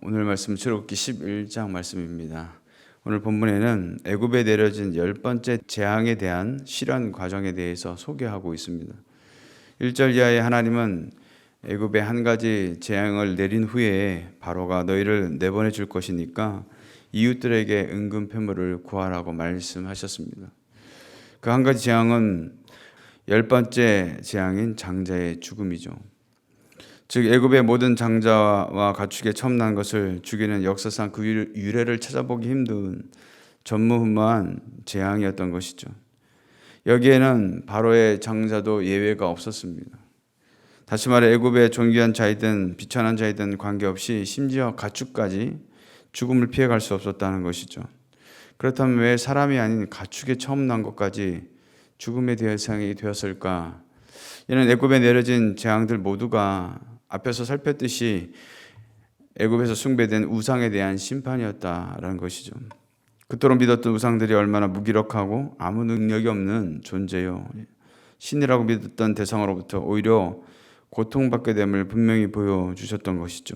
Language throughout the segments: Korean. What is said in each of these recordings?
오늘 말씀 출애굽기 11장 말씀입니다. 오늘 본문에는 애굽에 내려진 10번째 재앙에 대한 실현 과정에 대해서 소개하고 있습니다. 1절 이하에 하나님은 애굽에 한 가지 재앙을 내린 후에 바로가 너희를 내보내 줄 것이니까 이웃들에게 은근 패물을 구하라고 말씀하셨습니다. 그 한 가지 재앙은 10번째 재앙인 장자의 죽음이죠. 즉 애굽의 모든 장자와 가축에 처음 난 것을 죽이는 역사상 그 유래를 찾아보기 힘든 전무후무한 재앙이었던 것이죠. 여기에는 바로의 장자도 예외가 없었습니다. 다시 말해 애굽의 존귀한 자이든 비천한 자이든 관계없이 심지어 가축까지 죽음을 피해갈 수 없었다는 것이죠. 그렇다면 왜 사람이 아닌 가축에 처음 난 것까지 죽음의 대상이 되었을까? 이는 애굽에 내려진 재앙들 모두가 앞에서 살폈듯이 애굽에서 숭배된 우상에 대한 심판이었다라는 것이죠. 그토록 믿었던 우상들이 얼마나 무기력하고 아무 능력이 없는 존재요. 신이라고 믿었던 대상으로부터 오히려 고통받게 됨을 분명히 보여주셨던 것이죠.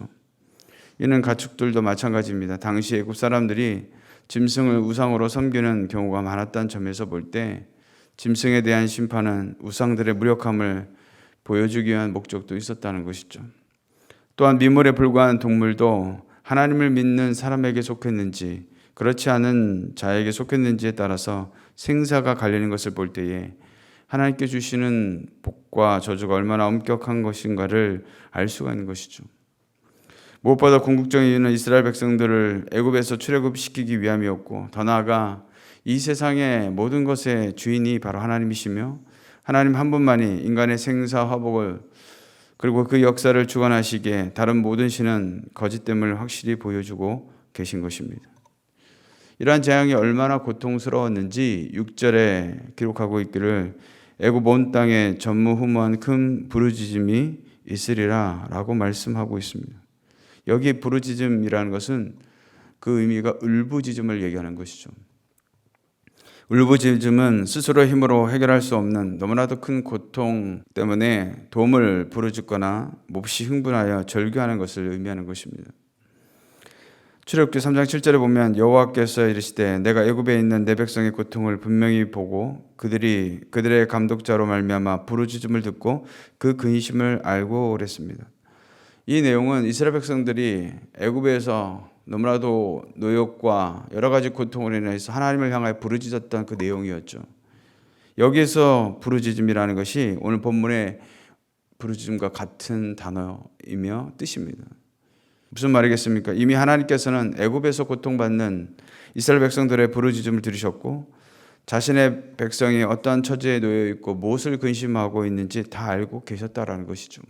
이는 가축들도 마찬가지입니다. 당시 애굽 사람들이 짐승을 우상으로 섬기는 경우가 많았다는 점에서 볼 때 짐승에 대한 심판은 우상들의 무력함을 보여주기 위한 목적도 있었다는 것이죠. 또한 미물에 불과한 동물도 하나님을 믿는 사람에게 속했는지 그렇지 않은 자에게 속했는지에 따라서 생사가 갈리는 것을 볼 때에 하나님께 주시는 복과 저주가 얼마나 엄격한 것인가를 알 수가 있는 것이죠. 무엇보다 궁극적인 이유는 이스라엘 백성들을 애굽에서 출애굽시키기 위함이었고 더 나아가 이 세상의 모든 것의 주인이 바로 하나님이시며 하나님 한 분만이 인간의 생사 화복을 그리고 그 역사를 주관하시기에 다른 모든 신은 거짓됨을 확실히 보여주고 계신 것입니다. 이러한 재앙이 얼마나 고통스러웠는지 6절에 기록하고 있기를 애굽 온 땅에 전무후무한 큰 부르짖음이 있으리라 라고 말씀하고 있습니다. 여기 부르짖음이라는 것은 그 의미가 울부짖음을 얘기하는 것이죠. 울부짖음은 스스로 힘으로 해결할 수 없는 너무나도 큰 고통 때문에 도움을 부르짖거나 몹시 흥분하여 절규하는 것을 의미하는 것입니다. 출애굽기 3장 7절에 보면 여호와께서 이르시되 내가 애굽에 있는 내 백성의 고통을 분명히 보고 그들의 감독자로 말미암아 부르짖음을 듣고 그 근심을 알고 그랬습니다. 이 내용은 이스라엘 백성들이 애굽에서 너무나도 노역과 여러 가지 고통으로 인해서 하나님을 향하여 부르짖었던 그 내용이었죠. 여기에서 부르짖음이라는 것이 오늘 본문의 부르짖음과 같은 단어이며 뜻입니다. 무슨 말이겠습니까? 이미 하나님께서는 애굽에서 고통받는 이스라엘 백성들의 부르짖음을 들으셨고 자신의 백성이 어떠한 처지에 놓여 있고 무엇을 근심하고 있는지 다 알고 계셨다라는 것이죠.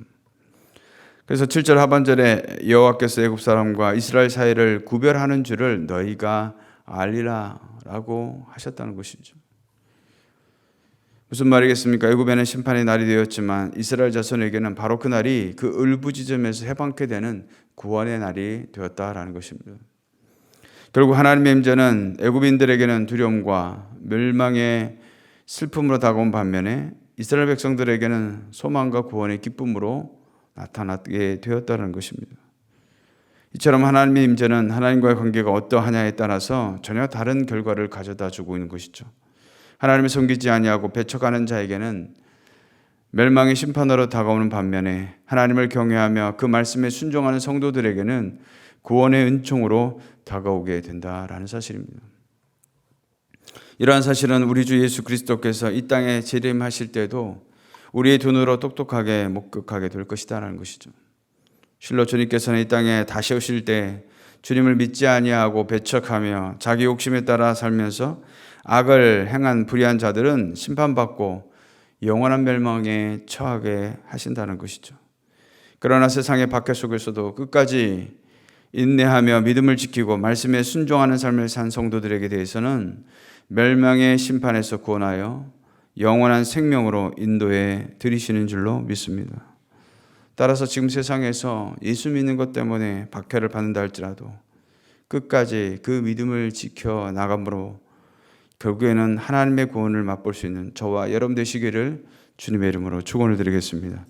그래서 7절 하반절에 여호와께서 애굽 사람과 이스라엘 사이를 구별하는 줄을 너희가 알리라 라고 하셨다는 것이죠. 무슨 말이겠습니까? 애굽에는 심판의 날이 되었지만 이스라엘 자손에게는 바로 그 날이 그 울부짖음에서 해방케 되는 구원의 날이 되었다라는 것입니다. 결국 하나님의 임재는 애굽인들에게는 두려움과 멸망의 슬픔으로 다가온 반면에 이스라엘 백성들에게는 소망과 구원의 기쁨으로 나타나게 되었다는 것입니다. 이처럼 하나님의 임재는 하나님과의 관계가 어떠하냐에 따라서 전혀 다른 결과를 가져다 주고 있는 것이죠. 하나님을 섬기지 아니하고 배척하는 자에게는 멸망의 심판으로 다가오는 반면에 하나님을 경외하며 그 말씀에 순종하는 성도들에게는 구원의 은총으로 다가오게 된다라는 사실입니다. 이러한 사실은 우리 주 예수 그리스도께서 이 땅에 재림하실 때도 우리의 눈으로 똑똑하게 목격하게 될 것이다라는 것이죠. 실로 주님께서는 이 땅에 다시 오실 때 주님을 믿지 아니하고 배척하며 자기 욕심에 따라 살면서 악을 행한 불의한 자들은 심판받고 영원한 멸망에 처하게 하신다는 것이죠. 그러나 세상의 박해 속에서도 끝까지 인내하며 믿음을 지키고 말씀에 순종하는 삶을 산 성도들에게 대해서는 멸망의 심판에서 구원하여 영원한 생명으로 인도해 드리시는 줄로 믿습니다. 따라서 지금 세상에서 예수 믿는 것 때문에 박해를 받는다 할지라도 끝까지 그 믿음을 지켜 나감으로 결국에는 하나님의 구원을 맛볼 수 있는 저와 여러분 되시기를 주님의 이름으로 축원을 드리겠습니다.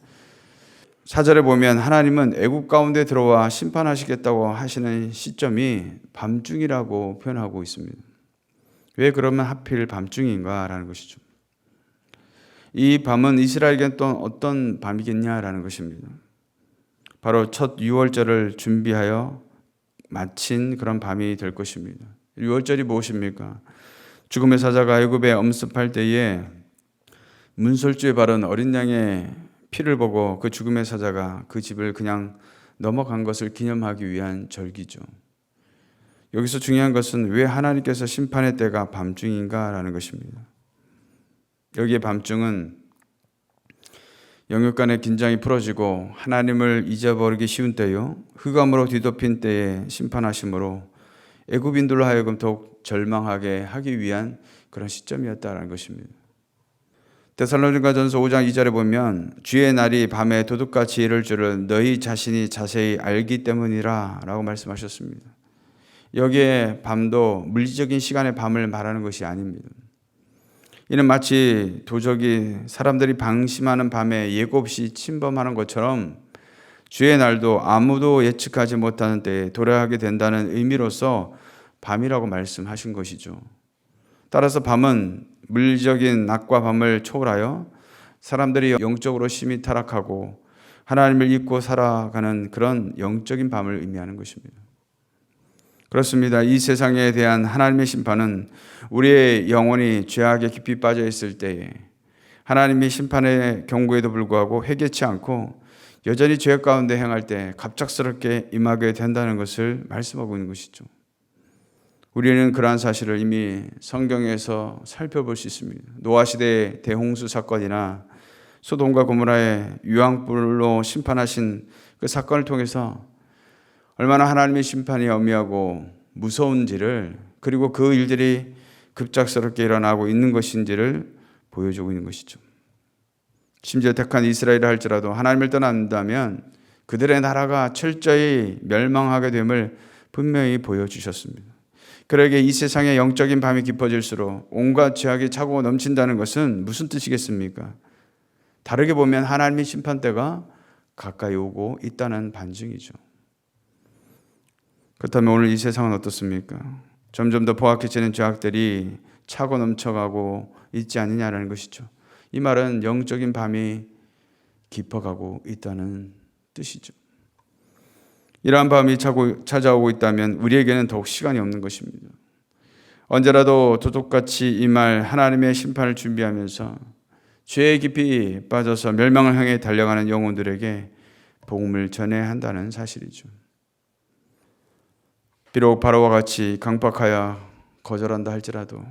4절에 보면 하나님은 애굽 가운데 들어와 심판하시겠다고 하시는 시점이 밤중이라고 표현하고 있습니다. 왜 그러면 하필 밤중인가라는 것이죠. 이 밤은 이스라엘에게는 또 어떤 밤이겠냐라는 것입니다. 바로 첫 유월절을 준비하여 마친 그런 밤이 될 것입니다. 유월절이 무엇입니까? 죽음의 사자가 애굽에 엄습할 때에 문설주에 바른 어린 양의 피를 보고 그 죽음의 사자가 그 집을 그냥 넘어간 것을 기념하기 위한 절기죠. 여기서 중요한 것은 왜 하나님께서 심판의 때가 밤중인가라는 것입니다. 여기에 밤중은 영역 간의 긴장이 풀어지고 하나님을 잊어버리기 쉬운 때요, 흑암으로 뒤덮인 때에 심판하심으로 애굽인들로 하여금 더욱 절망하게 하기 위한 그런 시점이었다는 것입니다. 데살로니가전서 5장 2절에 보면 주의 날이 밤에 도둑같이 이를 줄을 너희 자신이 자세히 알기 때문이라 라고 말씀하셨습니다. 여기에 밤도 물리적인 시간의 밤을 말하는 것이 아닙니다. 이는 마치 도적이 사람들이 방심하는 밤에 예고 없이 침범하는 것처럼 주의 날도 아무도 예측하지 못하는 때에 도래하게 된다는 의미로서 밤이라고 말씀하신 것이죠. 따라서 밤은 물리적인 낮과 밤을 초월하여 사람들이 영적으로 심히 타락하고 하나님을 잊고 살아가는 그런 영적인 밤을 의미하는 것입니다. 그렇습니다. 이 세상에 대한 하나님의 심판은 우리의 영혼이 죄악에 깊이 빠져 있을 때에 하나님의 심판의 경고에도 불구하고 회개치 않고 여전히 죄 가운데 행할 때 갑작스럽게 임하게 된다는 것을 말씀하고 있는 것이죠. 우리는 그러한 사실을 이미 성경에서 살펴볼 수 있습니다. 노아 시대의 대홍수 사건이나 소돔과 고모라의 유황불로 심판하신 그 사건을 통해서 얼마나 하나님의 심판이 엄미하고 무서운지를, 그리고 그 일들이 급작스럽게 일어나고 있는 것인지를 보여주고 있는 것이죠. 심지어 택한 이스라엘을 할지라도 하나님을 떠난다면 그들의 나라가 철저히 멸망하게 됨을 분명히 보여주셨습니다. 그러기에 이 세상의 영적인 밤이 깊어질수록 온갖 죄악이 차고 넘친다는 것은 무슨 뜻이겠습니까? 다르게 보면 하나님의 심판대가 가까이 오고 있다는 반증이죠. 그렇다면 오늘 이 세상은 어떻습니까? 점점 더 포악해지는 죄악들이 차고 넘쳐가고 있지 않느냐라는 것이죠. 이 말은 영적인 밤이 깊어가고 있다는 뜻이죠. 이러한 밤이 찾아오고 있다면 우리에게는 더욱 시간이 없는 것입니다. 언제라도 도둑같이 임할 하나님의 심판을 준비하면서 죄에 깊이 빠져서 멸망을 향해 달려가는 영혼들에게 복음을 전해야 한다는 사실이죠. 비록 바로와 같이 강박하여 거절한다 할지라도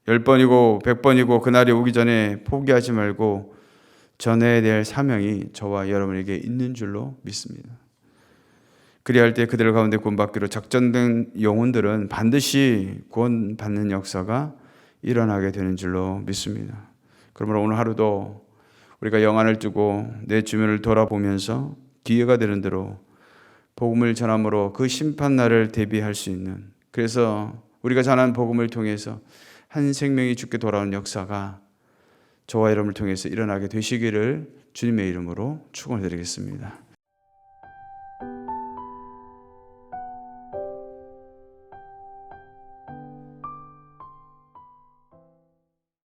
10번이고 100번이고 그날이 오기 전에 포기하지 말고 전해야 될 사명이 저와 여러분에게 있는 줄로 믿습니다. 그리할 때 그들 가운데 구원받기로 작정된 영혼들은 반드시 구원받는 역사가 일어나게 되는 줄로 믿습니다. 그러므로 오늘 하루도 우리가 영안을 뜨고 내 주변을 돌아보면서 기회가 되는 대로 복음을 전함으로 그 심판날을 대비할 수 있는, 그래서 우리가 전한 복음을 통해서 한 생명이 주께 돌아오는 역사가 저와 여러분을 통해서 일어나게 되시기를 주님의 이름으로 축원해 드리겠습니다.